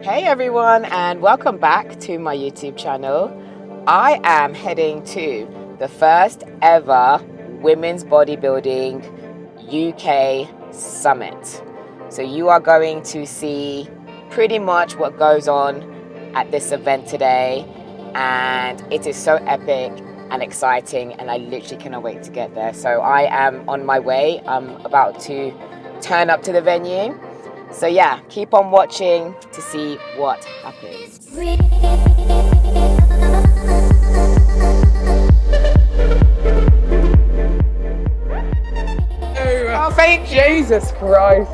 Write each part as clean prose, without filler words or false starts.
Hey everyone, and welcome back to my YouTube channel. I am heading to the first ever Women's Bodybuilding UK Summit. So you are going to see pretty much what goes on at this event today, and it is so epic and exciting, and I literally cannot wait to get there. So I am on my way. I'm about to turn up to the venue. So yeah, keep on watching to see what happens. Oh, thank Jesus Christ.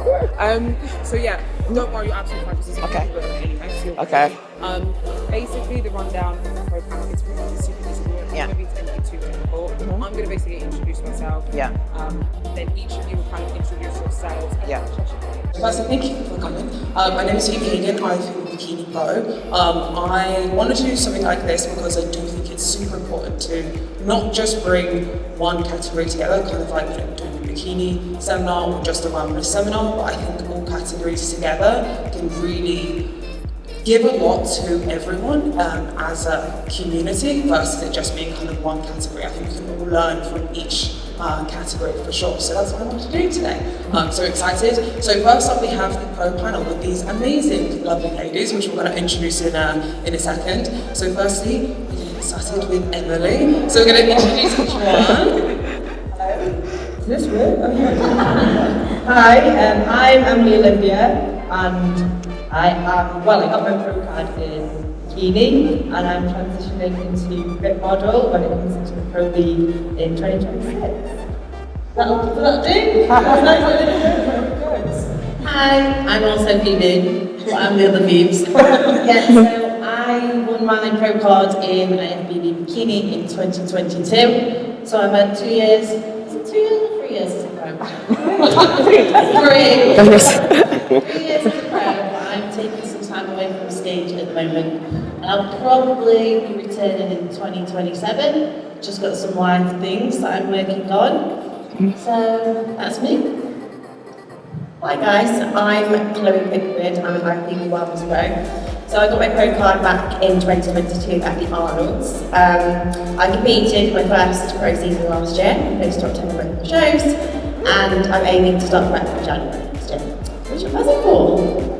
So yeah, don't worry, you're absolutely fine. This is Okay. Anyway, Okay. Basically the rundown of the Pro Panel is really super easy. Yeah. Maybe it's anything too difficult. I'm going to basically introduce myself. Yeah. Then each of you will kind of introduce yourselves. Yeah. First, thank you for coming. My name is Phoebe Hagan, IFBB Pro. I wanted to do something like this because I do think it's super important to not just bring one category together, kind of like doing a bikini seminar or just a wellness seminar, but I think all categories together can really give a lot to everyone as a community versus it just being kind of one category. I think we can all learn from each category for sure. So that's what I want to do today. I'm so excited. So first up we have the Pro Panel with these amazing, lovely ladies, which we're going to introduce in a second. So firstly, we're going to get started with Emily. So we're going to introduce each one. Is this real? Hi, I'm Emily Olympia, and I got my pro card in bikini, and I'm transitioning into fit model when it comes into the Pro League in 2026. That'll do? Hi, I'm also Phoebe, but I'm the other Phoebes. Yeah, so I won my pro card in IFBB Bikini in 2022. So I've had 2 years. Is it 2 years or 3 years as a pro? 3 years as a pro, but I'm taking some time away from stage at the moment. And I'll probably be returning in 2027. Just got some live things that I'm working on. So that's me. Hi guys, I'm Chloe Pickford. I'm an IFBB Wellness Pro. So I got my pro card back in 2022 at the Arnold's. I competed my first pro season last year, placed top 10 at the shows, and I'm aiming to start back in January next year, which I'm buzzing for.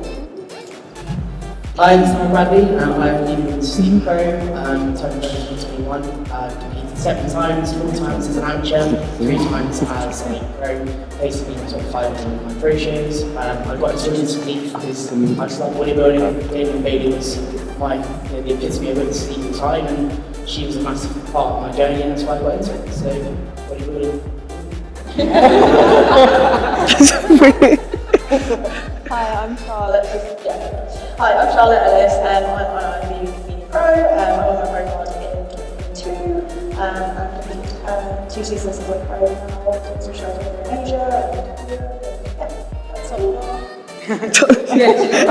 Hi, I'm Simon Bradley, and I've been with Steve Pro, 2021, competed 7 times, 4 times as an amateur, 3 times as a pro, basically top 5 in my pro shows. I got into women's league because I just love bodybuilding. David Bailey was the epitome of women's league at the time, and she was a massive part of my journey, and that's why I got into it. So, bodybuilding. Hi, I'm Charlotte. Hi, I'm Charlotte Ellis. I'm an IFBB Pro. I won my pro card in 2022. I've 2 seasons as a pro now. Done some shows in Asia and yeah, that's all.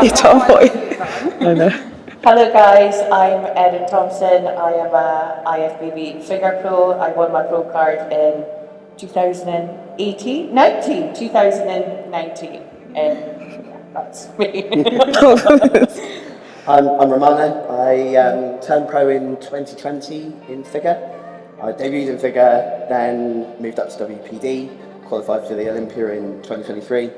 You top boy. I know. Hello guys, I'm Eden Thompson. I am a IFBB figure pro. I won my pro card in 2019. That's me. I'm Romano. I turned pro in 2020 in figure. I debuted in figure, then moved up to WPD, qualified for the Olympia in 2023.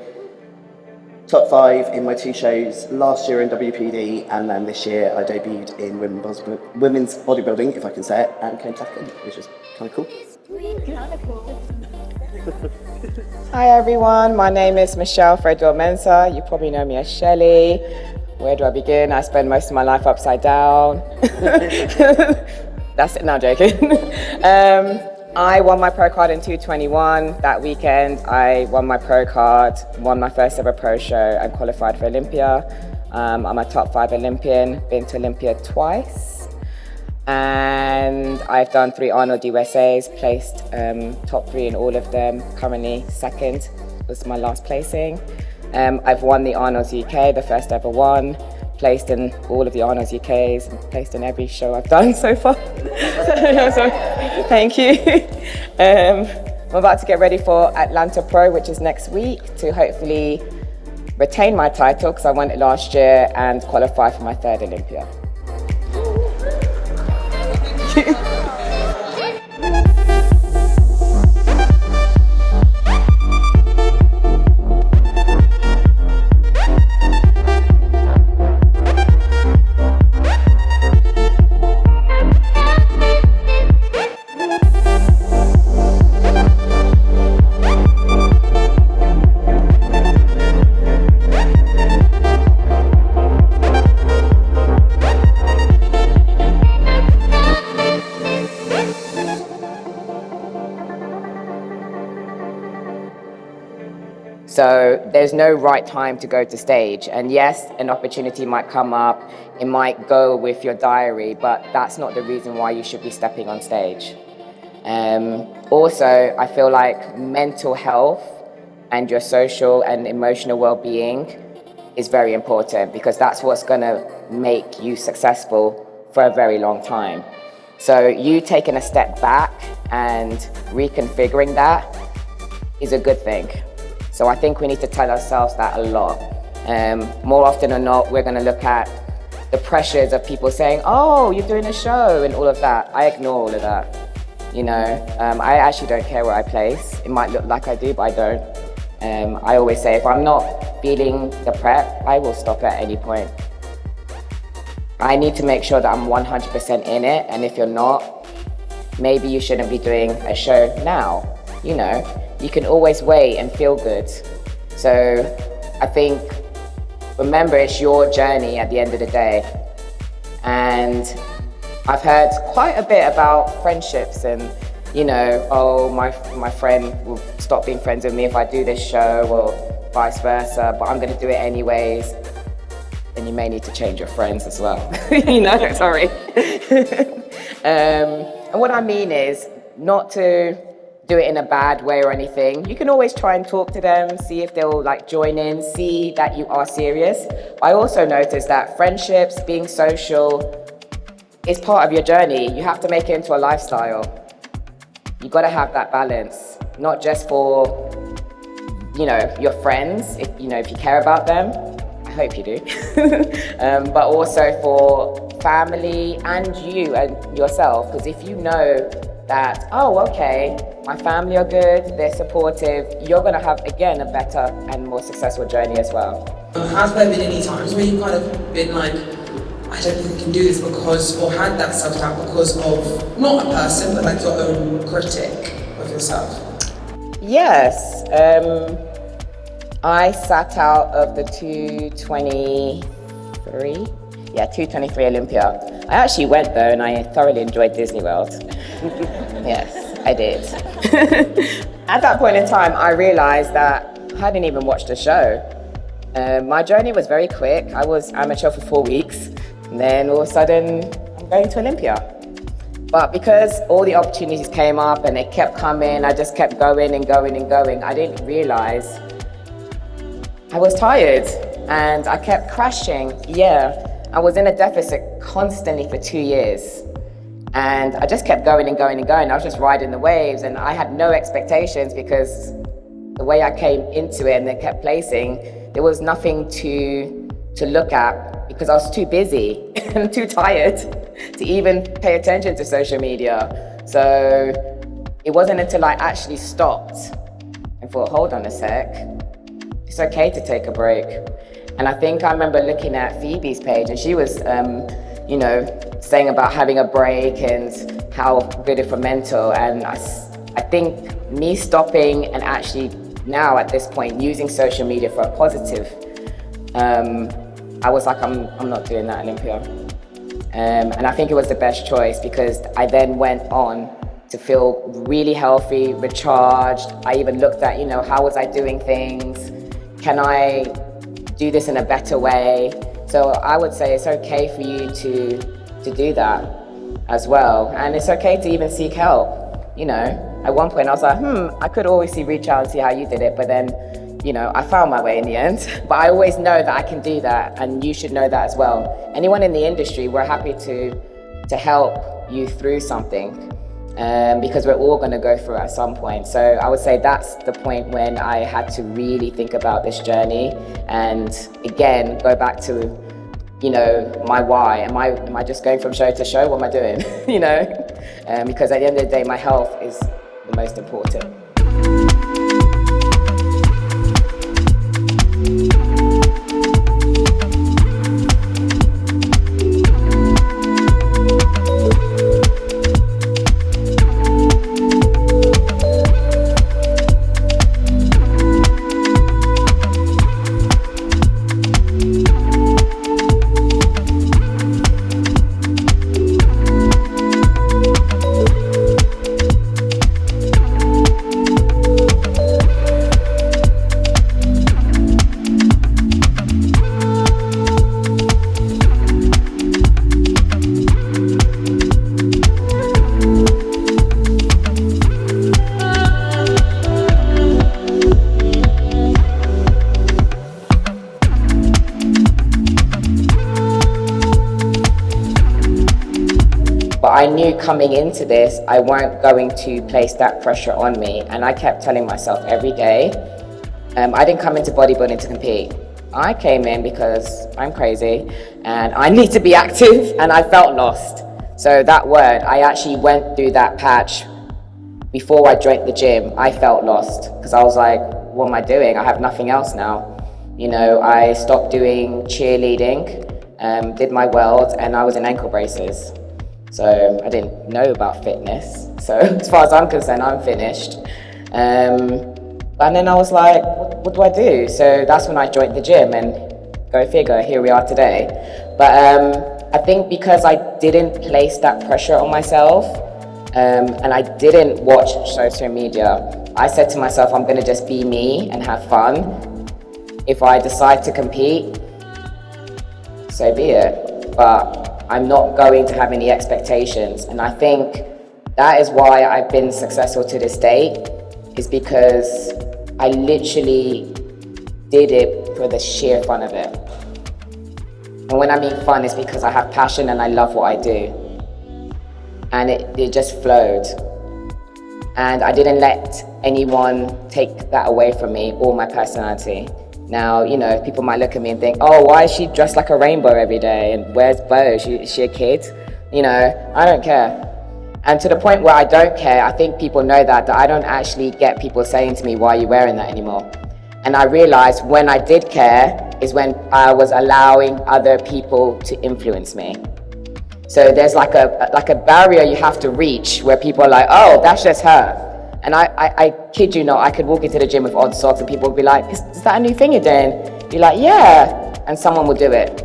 Top 5 in my 2 shows last year in WPD, and then this year I debuted in women's bodybuilding, if I can say it, and came second, which is kind of cool. Hi everyone, my name is Michelle Fredwell-Mensah. You probably know me as Shelley. Where do I begin? I spend most of my life upside down. That's it, no, I'm joking. I won my pro card in 2021. That weekend I won my pro card, won my first ever pro show, and qualified for Olympia. I'm a top 5 Olympian, been to Olympia twice. And I've done 3 Arnold USAs, placed top 3 in all of them. Currently second was my last placing. I've won the Arnold's UK, the first ever one. Placed in all of the Arnold's UKs, and placed in every show I've done so far. So, thank you. I'm about to get ready for Atlanta Pro, which is next week, to hopefully retain my title because I won it last year and qualify for my 3rd Olympia. So there's no right time to go to stage. And yes, an opportunity might come up, it might go with your diary, but that's not the reason why you should be stepping on stage. Also, I feel like mental health and your social and emotional well-being is very important because that's what's gonna make you successful for a very long time. So you taking a step back and reconfiguring that is a good thing. So I think we need to tell ourselves that a lot. More often than not, we're gonna look at the pressures of people saying, oh, you're doing a show and all of that. I ignore all of that. You know, I actually don't care where I place. It might look like I do, but I don't. I always say if I'm not feeling the prep, I will stop at any point. I need to make sure that I'm 100% in it, and if you're not, maybe you shouldn't be doing a show now, you know? You can always wait and feel good. So I think, remember, it's your journey at the end of the day. And I've heard quite a bit about friendships and, you know, oh, my friend will stop being friends with me if I do this show or vice versa, but I'm gonna do it anyways. Then you may need to change your friends as well, you know, sorry. And what I mean is not to do it in a bad way or anything. You can always try and talk to them, see if they'll like join in, see that you are serious. I also noticed that friendships, being social, is part of your journey. You have to make it into a lifestyle. You gotta have that balance, not just for, you know, your friends, if you care about them, I hope you do, but also for family and you and yourself, because if you know that, oh, okay, my family are good, they're supportive, you're gonna have, again, a better and more successful journey as well. Has there been any times where you've kind of been like, I don't think I can do this because, or had that self-doubt because of, not a person, but like your own critic of yourself? Yes, I sat out of the 223 Olympia. I actually went though and I thoroughly enjoyed Disney World. Yes, I did. At that point in time, I realized that I hadn't even watched the show. My journey was very quick. I was amateur for 4 weeks, and then all of a sudden, I'm going to Olympia. But because all the opportunities came up and they kept coming, I just kept going and going and going. I didn't realize I was tired and I kept crashing. Yeah, I was in a deficit constantly for 2 years. And I just kept going and going and going. I was just riding the waves and I had no expectations because the way I came into it and then kept placing, there was nothing to look at because I was too busy and too tired to even pay attention to social media. So it wasn't until I actually stopped and thought, hold on a sec, it's okay to take a break. And I think I remember looking at Phoebe's page and she was, saying about having a break and how good it for mental. And I think me stopping and actually now at this point using social media for a positive, I was like, I'm not doing that, Olympia. And I think it was the best choice because I then went on to feel really healthy, recharged. I even looked at, how was I doing things? Can I do this in a better way? So I would say it's okay for you to do that as well. And it's okay to even seek help. At one point I was like, I could always reach out and see how you did it. But then, I found my way in the end. But I always know that I can do that and you should know that as well. Anyone in the industry, we're happy to help you through something. because we're all going to go through it at some point. So I would say that's the point when I had to really think about this journey and again go back to, you know, my why. Am I just going from show to show? What am I doing? You know, because at the end of the day, my health is the most important. But I knew coming into this, I weren't going to place that pressure on me. And I kept telling myself every day, I didn't come into bodybuilding to compete. I came in because I'm crazy and I need to be active, and I felt lost. So that word, I actually went through that patch before I joined the gym. I felt lost because I was like, what am I doing? I have nothing else now. You know, I stopped doing cheerleading, did my world, and I was in ankle braces. So I didn't know about fitness. So as far as I'm concerned, I'm finished. And then I was like, what do I do? So that's when I joined the gym, and go figure, here we are today. But I think because I didn't place that pressure on myself, and I didn't watch social media, I said to myself, I'm gonna just be me and have fun. If I decide to compete, so be it. But I'm not going to have any expectations. And I think that is why I've been successful to this date, is because I literally did it for the sheer fun of it. And when I mean fun, it's because I have passion and I love what I do. And it just flowed. And I didn't let anyone take that away from me or my personality. Now, you know, people might look at me and think, oh, why is she dressed like a rainbow every day? And where's Bo? Is she a kid? You know, I don't care. And to the point where I don't care, I think people know that I don't actually get people saying to me, why are you wearing that anymore? And I realized when I did care is when I was allowing other people to influence me. So there's like a barrier you have to reach where people are like, oh, that's just her. And I kid you not, I could walk into the gym with odd socks and people would be like, is that a new thing you're doing? You're like, yeah. And someone will do it.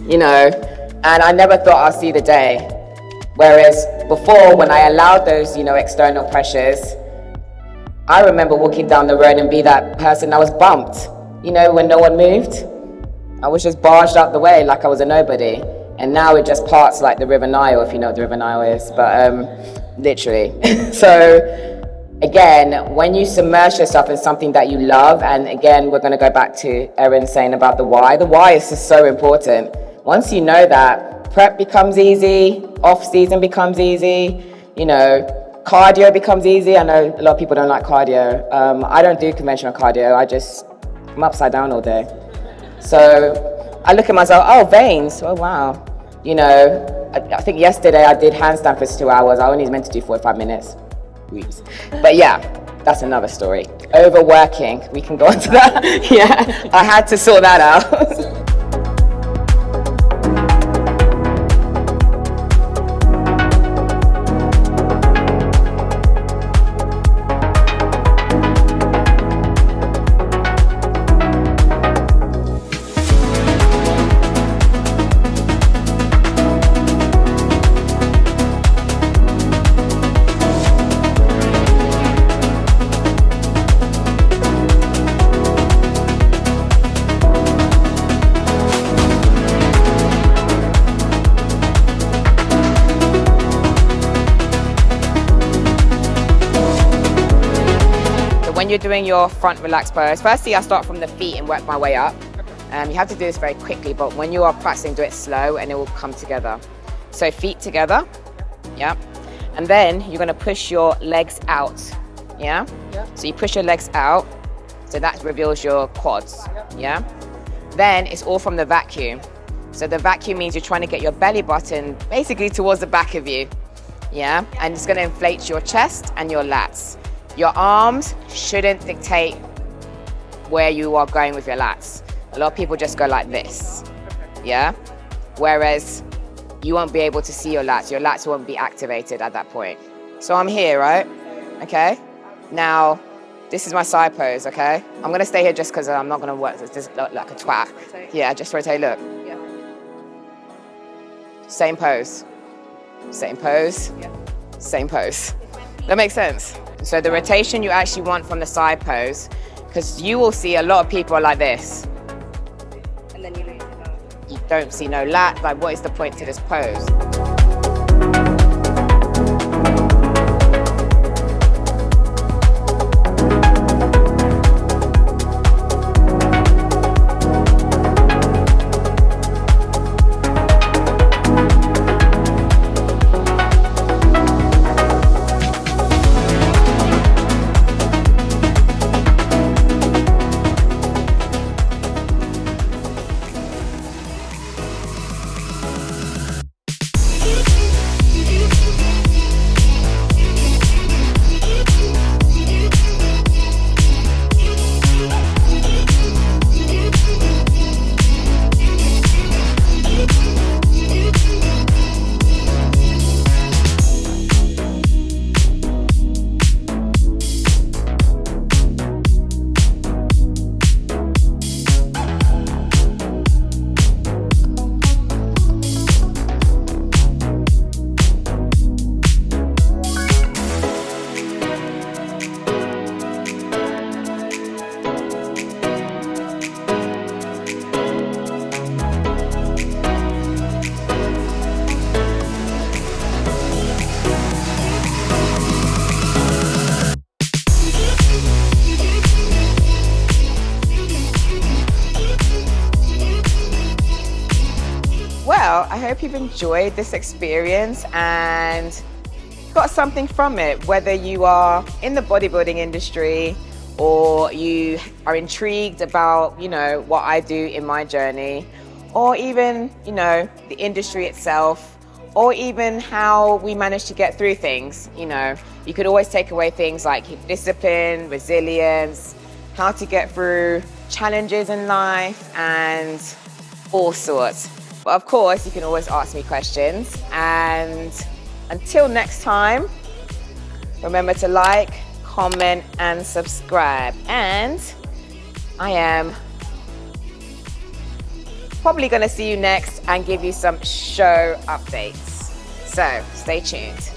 You know, and I never thought I'd see the day. Whereas before, when I allowed those, you know, external pressures, I remember walking down the road and be that person that was bumped. You know, when no one moved, I was just barged out the way like I was a nobody. And now it just parts like the River Nile, if you know what the River Nile is, but literally. So again, when you submerge yourself in something that you love, and again, we're gonna go back to Erin saying about the why is just so important. Once you know that, prep becomes easy, off-season becomes easy, you know, cardio becomes easy. I know a lot of people don't like cardio. I don't do conventional cardio, I'm upside down all day. So I look at myself, oh, veins, oh wow. You know, I think yesterday I did handstand for 2 hours. I only meant to do 45 minutes. Weeps. But yeah, that's another story. Overworking, we can go on to that. Yeah, I had to sort that out. When you're doing your front relaxed pose, firstly I start from the feet and work my way up. You have to do this very quickly, but when you are practicing, do it slow and it will come together. So feet together, yeah. And then you're gonna push your legs out, yeah? So you push your legs out, so that reveals your quads, yeah? Then it's all from the vacuum. So the vacuum means you're trying to get your belly button basically towards the back of you, yeah? And it's gonna inflate your chest and your lats. Your arms shouldn't dictate where you are going with your lats. A lot of people just go like this, yeah? Whereas you won't be able to see your lats won't be activated at that point. So I'm here, right? Okay? Now, this is my side pose, okay? I'm gonna stay here just because I'm not gonna work, just look like a twat. Yeah, just rotate, look. Yeah. Same pose. Same pose. Yeah. Same pose. That makes sense? So the rotation you actually want from the side pose, because you will see a lot of people are like this. And then you lose it out. You don't see no lat, like what is the point to this pose? Well, I hope you've enjoyed this experience and got something from it, whether you are in the bodybuilding industry or you are intrigued about, what I do in my journey, or even, the industry itself, or even how we manage to get through things. You could always take away things like discipline, resilience, how to get through challenges in life, and all sorts. But of course, you can always ask me questions. And until next time, remember to like, comment, and subscribe. And I am probably going to see you next and give you some show updates. So stay tuned.